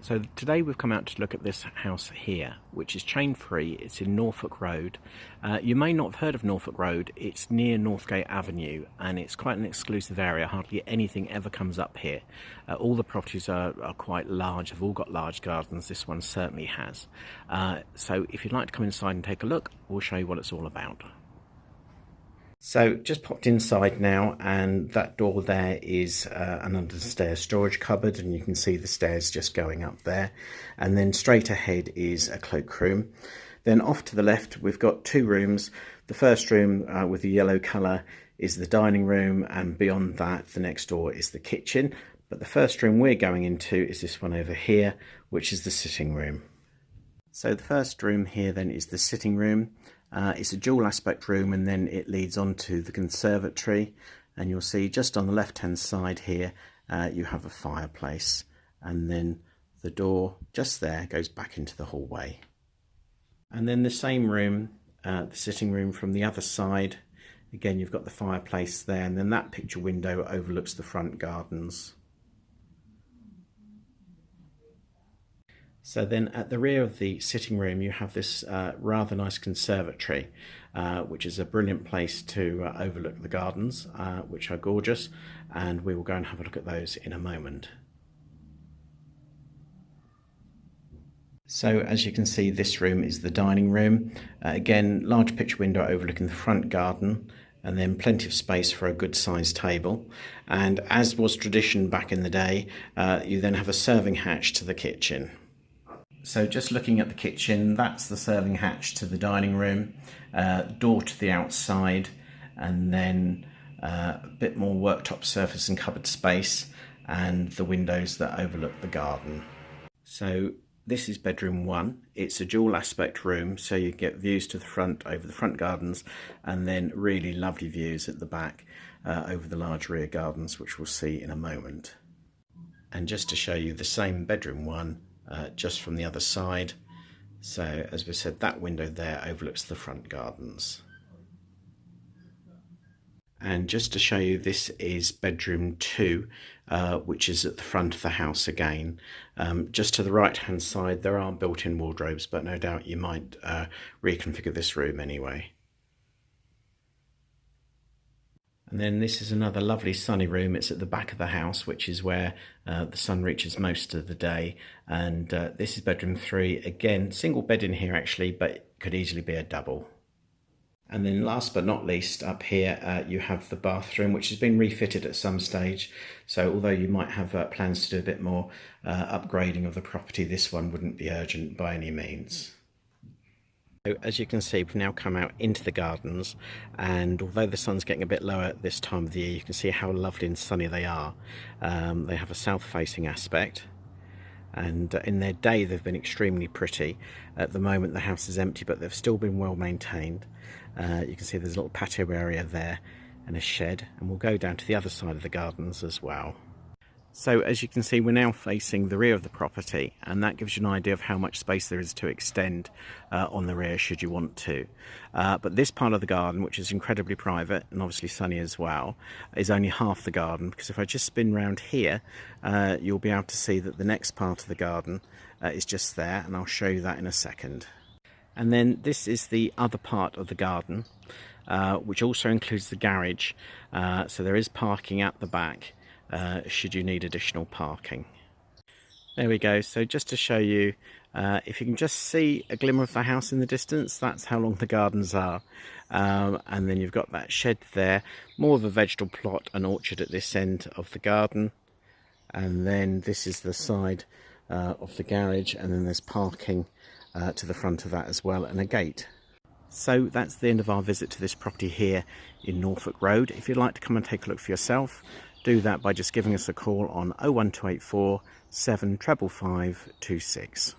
So today we've come out to look at this house here, which is chain free. It's in Norfolk Road. You may not have heard of Norfolk Road. It's near Northgate Avenue and it's quite an exclusive area. Hardly anything ever comes up here. All the properties are quite large, have all got large gardens. This one certainly has. So if you'd like to come inside and take a look, we'll show you what it's all about. So just popped inside now, and that door there is an understairs storage cupboard, and you can see the stairs just going up there, and then straight ahead is a cloakroom. Then off to the left we've got two rooms. The first room with the yellow colour is the dining room, and beyond that the next door is the kitchen, but the first room we're going into is this one over here, which is the sitting room. So the first room here then is the sitting room. It's a dual aspect room, and then it leads on to the conservatory, and you'll see just on the left hand side here you have a fireplace, and then the door just there goes back into the hallway. And then the same room, the sitting room from the other side, again you've got the fireplace there, and then that picture window overlooks the front gardens. So then at the rear of the sitting room you have this rather nice conservatory, which is a brilliant place to overlook the gardens, which are gorgeous, and we will go and have a look at those in a moment. So as you can see, this room is the dining room. Again, large picture window overlooking the front garden, and then plenty of space for a good sized table. And as was tradition back in the day, you then have a serving hatch to the kitchen. So just looking at the kitchen, that's the serving hatch to the dining room, door to the outside, and then a bit more worktop surface and cupboard space, and the windows that overlook the garden. So this is bedroom one. It's a dual aspect room, so you get views to the front over the front gardens, and then really lovely views at the back over the large rear gardens, which we'll see in a moment. And just to show you the same bedroom one, just from the other side. So as we said, that window there overlooks the front gardens. And just to show you, this is bedroom 2, which is at the front of the house again. Just to the right hand side there are built-in wardrobes, but no doubt you might reconfigure this room anyway. And then this is another lovely sunny room. It's at the back of the house, which is where the sun reaches most of the day. And this is bedroom 3. Again, single bed in here actually, but it could easily be a double. And then last but not least, up here you have the bathroom, which has been refitted at some stage. So although you might have plans to do a bit more upgrading of the property, this one wouldn't be urgent by any means. So as you can see, we've now come out into the gardens, and although the sun's getting a bit lower at this time of the year, you can see how lovely and sunny they are. They have a south-facing aspect, and in their day they've been extremely pretty. At the moment the house is empty, but they've still been well maintained. You can see there's a little patio area there and a shed, and we'll go down to the other side of the gardens as well. So as you can see, we're now facing the rear of the property, and that gives you an idea of how much space there is to extend on the rear should you want to. But this part of the garden, which is incredibly private and obviously sunny as well, is only half the garden, because if I just spin round here, you'll be able to see that the next part of the garden is just there, and I'll show you that in a second. And then this is the other part of the garden, which also includes the garage, so there is parking at the back. Should you need additional parking. There we go. So just to show you, if you can just see a glimmer of the house in the distance, that's how long the gardens are. And then you've got that shed there, more of a vegetable plot and orchard at this end of the garden, and then this is the side of the garage, and then there's parking to the front of that as well, and a gate. So that's the end of our visit to this property here in Norfolk Road. If you'd like to come and take a look for yourself, do that by just giving us a call on 01284 755 556.